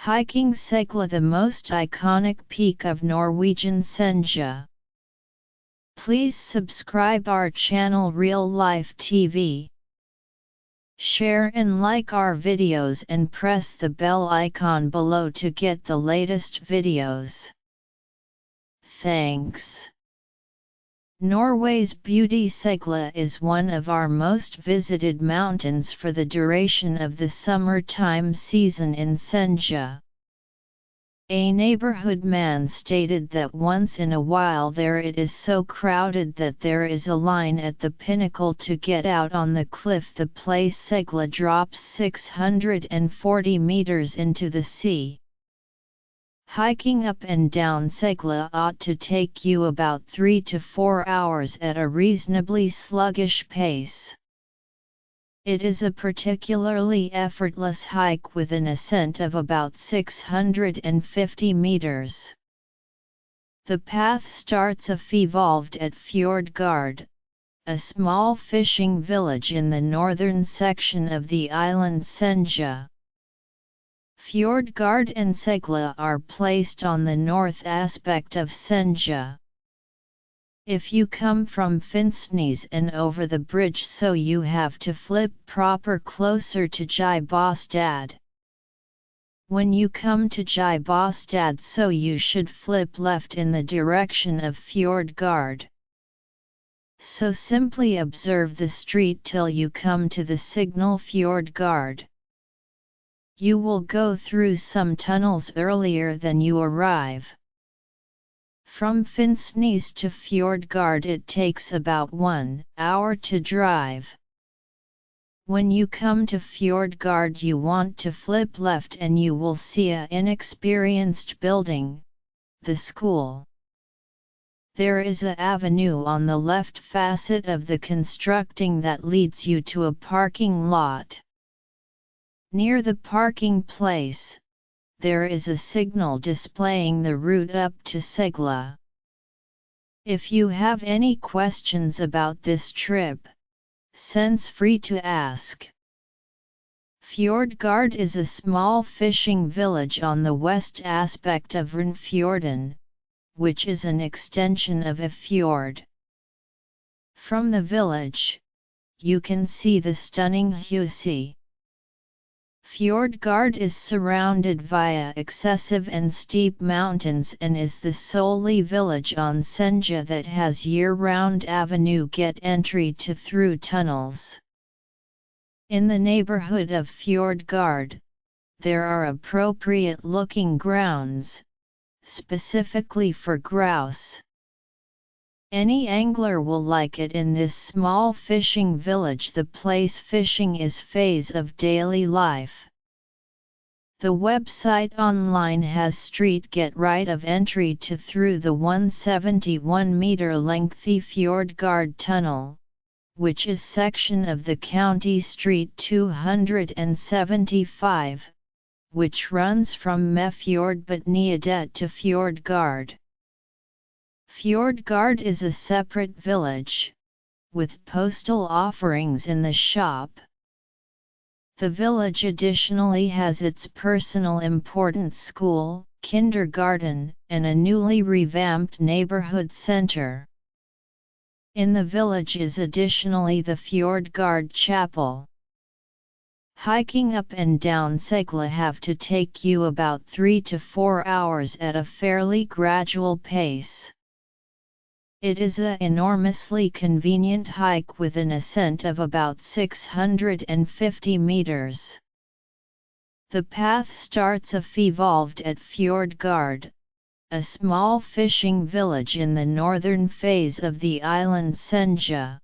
Hiking Segla, the most iconic peak of Norwegian SENJA. Please subscribe our channel Real Life TV. Share and like our videos and press the bell icon below to get the latest videos. Thanks. Norway's beauty Segla is one of our most visited mountains for the duration of the summertime season in SENJA. A neighborhood man stated that once in a while there it is so crowded that there is a line at the pinnacle to get out on the cliff. The place Segla drops 640 meters into the sea. Hiking up and down Segla ought to take you about 3 to 4 hours at a reasonably sluggish pace. It is a particularly effortless hike with an ascent of about 650 meters. The path starts offevolved at Fjordgård, a small fishing village in the northern section of the island SENJA. Fjordgård and Segla are placed on the north aspect of SENJA. If you come from Finnsnes and over the bridge, so you have to flip proper closer to Gibostad. When you come to Gibostad, so you should flip left in the direction of Fjordgård. So simply observe the street till you come to the signal Fjordgård. You will go through some tunnels earlier than you arrive. From Finnsnes to Fjordgård it takes about 1 hour to drive. When you come to Fjordgård you want to flip left and you will see an inexperienced building, the school. There is an avenue on the left facet of the constructing that leads you to a parking lot. Near the parking place, there is a signal displaying the route up to Segla. If you have any questions about this trip, sense free to ask. Fjordgård is a small fishing village on the west aspect of Fjorden, which is an extension of a fjord. From the village, you can see the stunning Huset. Fjordgård is surrounded via excessive and steep mountains and is the solely village on SENJA that has year-round avenue get entry to through tunnels. In the neighborhood of Fjordgård, there are appropriate-looking grounds, specifically for grouse. Any angler will like it. In this small fishing village, the place fishing is phase of daily life. The website online has street get right of entry to through the 171-meter lengthy Fjordgård tunnel, which is section of the county street 275, which runs from Mefjordbotniadet to Fjordgård. Fjordgård is a separate village, with postal offerings in the shop. The village additionally has its personal important school, kindergarten, and a newly revamped neighborhood center. In the village is additionally the Fjordgård Chapel. Hiking up and down Segla have to take you about 3 to 4 hours at a fairly gradual pace. It is an enormously convenient hike with an ascent of about 650 meters. The path starts offevolved at Fjordgård, a small fishing village in the northern phase of the island SENJA.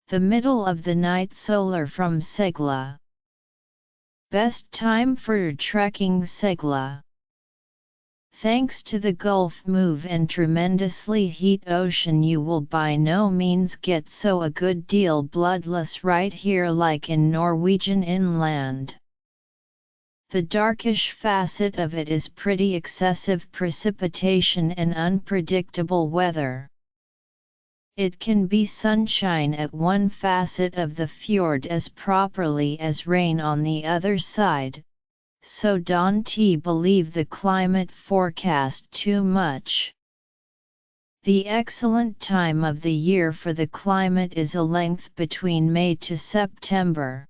The middle of the night solar from Segla. Best time for trekking Segla. Thanks to the Gulf move and tremendously heat ocean, you will by no means get so a good deal bloodless right here like in Norwegian inland. The darkish facet of it is pretty excessive precipitation and unpredictable weather. It can be sunshine at one facet of the fjord as properly as rain on the other side, so don't believe the climate forecast too much. The excellent time of the year for the climate is a length between May to September.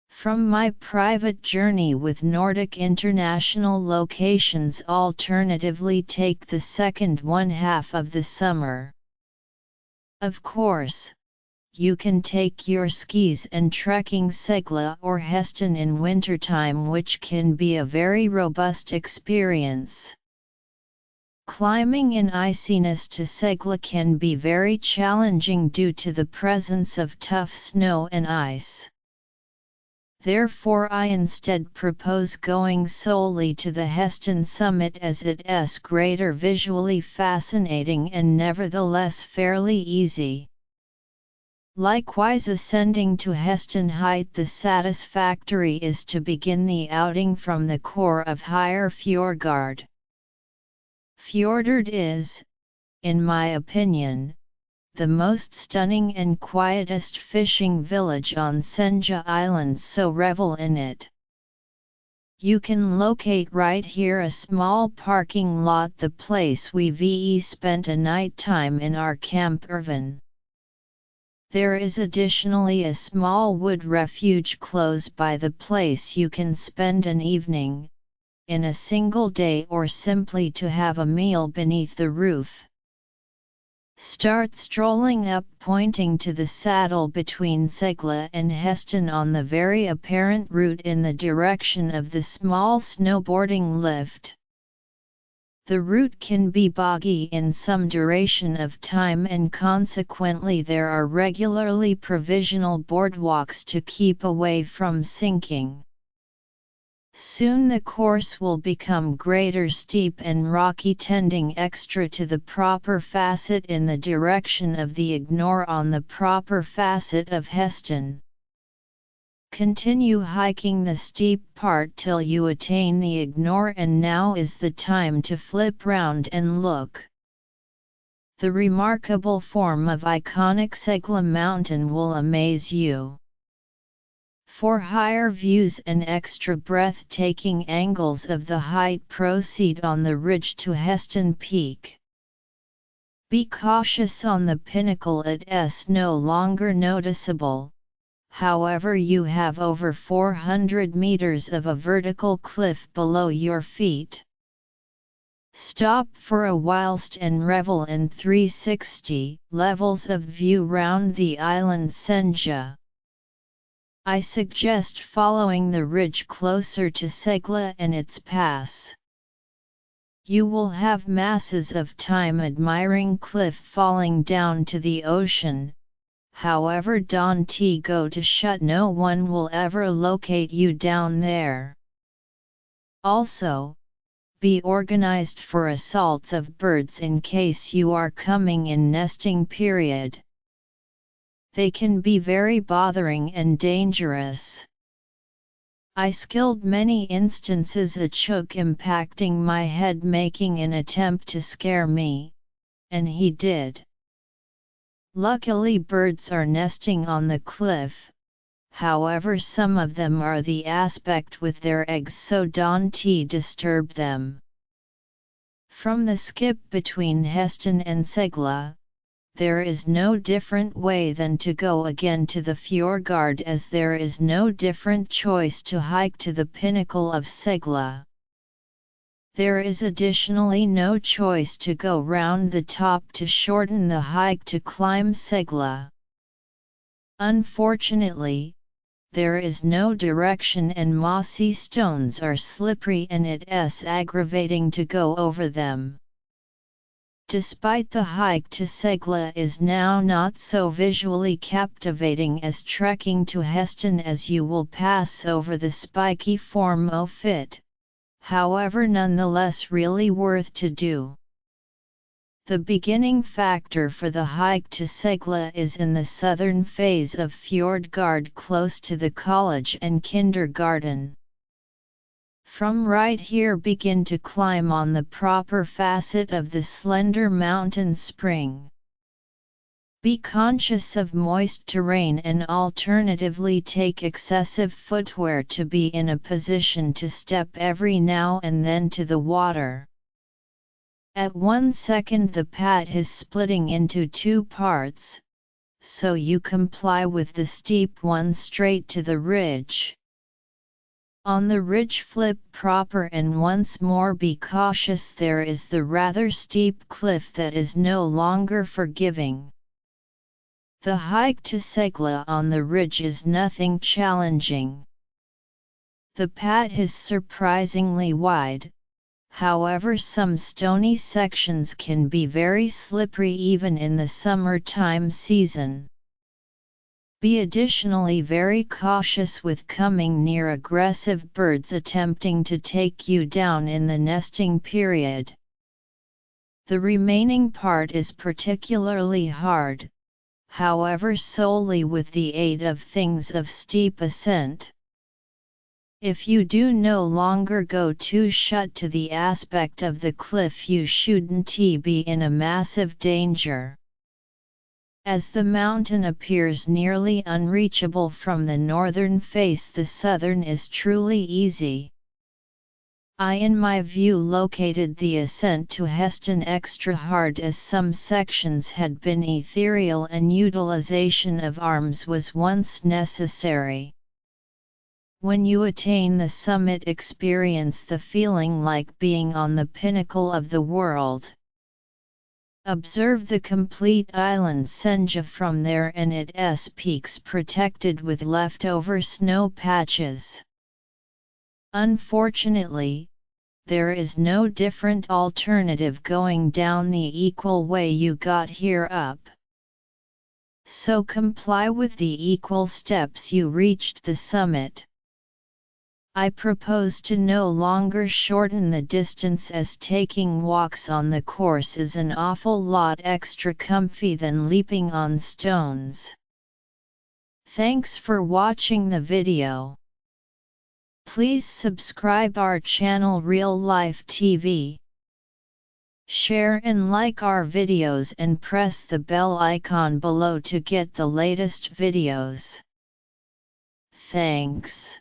From my private journey with Nordic international locations, alternatively take the second one half of the summer. Of course, you can take your skis and trekking Segla or Heston in wintertime, which can be a very robust experience. Climbing in iciness to Segla can be very challenging due to the presence of tough snow and ice. Therefore I instead propose going solely to the Heston summit, as it's greater visually fascinating and nevertheless fairly easy. Likewise, ascending to Heston height, the satisfactory is to begin the outing from the core of higher Fjordgård. Fjordgård is, in my opinion, the most stunning and quietest fishing village on Senja Island, so revel in it. You can locate right here a small parking lot, the place we spent a night time in our camp Irvin. There is additionally a small wood refuge close by the place you can spend an evening, in a single day, or simply to have a meal beneath the roof. Start strolling up, pointing to the saddle between Segla and Heston on the very apparent route in the direction of the small snowboarding lift. The route can be boggy in some duration of time, and consequently there are regularly provisional boardwalks to keep away from sinking. Soon the course will become greater steep and rocky, tending extra to the proper facet in the direction of the ignore on the proper facet of Heston. Continue hiking the steep part till you attain the ignore, and now is the time to flip round and look. The remarkable form of iconic Segla mountain will amaze you. For higher views and extra breathtaking angles of the height, proceed on the ridge to Heston Peak. Be cautious on the pinnacle, it's no longer noticeable, however you have over 400 meters of a vertical cliff below your feet. Stop for a whilst and revel in 360 levels of view round the island Senja. I suggest following the ridge closer to Segla and its pass. You will have masses of time admiring cliff falling down to the ocean, however don't go to shut, no one will ever locate you down there. Also, be organized for assaults of birds in case you are coming in nesting period. They can be very bothering and dangerous. I skilled many instances a chook impacting my head, making an attempt to scare me, and he did. Luckily birds are nesting on the cliff, however some of them are the aspect with their eggs, so don't disturb them. From the skip between Heston and Segla, there is no different way than to go again to the Fjordgård, as there is no different choice to hike to the pinnacle of Segla. There is additionally no choice to go round the top to shorten the hike to climb Segla. Unfortunately, there is no direction and mossy stones are slippery and it's aggravating to go over them. Despite the hike to Segla is now not so visually captivating as trekking to Heston, as you will pass over the spiky form of it, however nonetheless really worth to do. The beginning factor for the hike to Segla is in the southern phase of Fjordgård, close to the college and kindergarten. From right here begin to climb on the proper facet of the slender mountain spring. Be conscious of moist terrain and alternatively take excessive footwear to be in a position to step every now and then to the water. At 1 second the path is splitting into 2 parts, so you comply with the steep one straight to the ridge. On the ridge flip proper and once more be cautious, there is the rather steep cliff that is no longer forgiving. The hike to Segla on the ridge is nothing challenging. The path is surprisingly wide, however some stony sections can be very slippery even in the summertime season. Be additionally very cautious with coming near aggressive birds attempting to take you down in the nesting period. The remaining part is particularly hard, however solely with the aid of things of steep ascent. If you do no longer go too shut to the aspect of the cliff, you shouldn't be in a massive danger. As the mountain appears nearly unreachable from the northern face, the southern is truly easy. I in my view located the ascent to Heston extra hard as some sections had been ethereal and utilization of arms was once necessary. When you attain the summit, experience the feeling like being on the pinnacle of the world. Observe the complete island Senja from there and its peaks protected with leftover snow patches. Unfortunately, there is no different alternative going down the equal way you got here up. So comply with the equal steps you reached the summit. I propose to no longer shorten the distance, as taking walks on the course is an awful lot extra comfy than leaping on stones. Thanks for watching the video. Please subscribe our channel Real Life TV. Share and like our videos and press the bell icon below to get the latest videos. Thanks.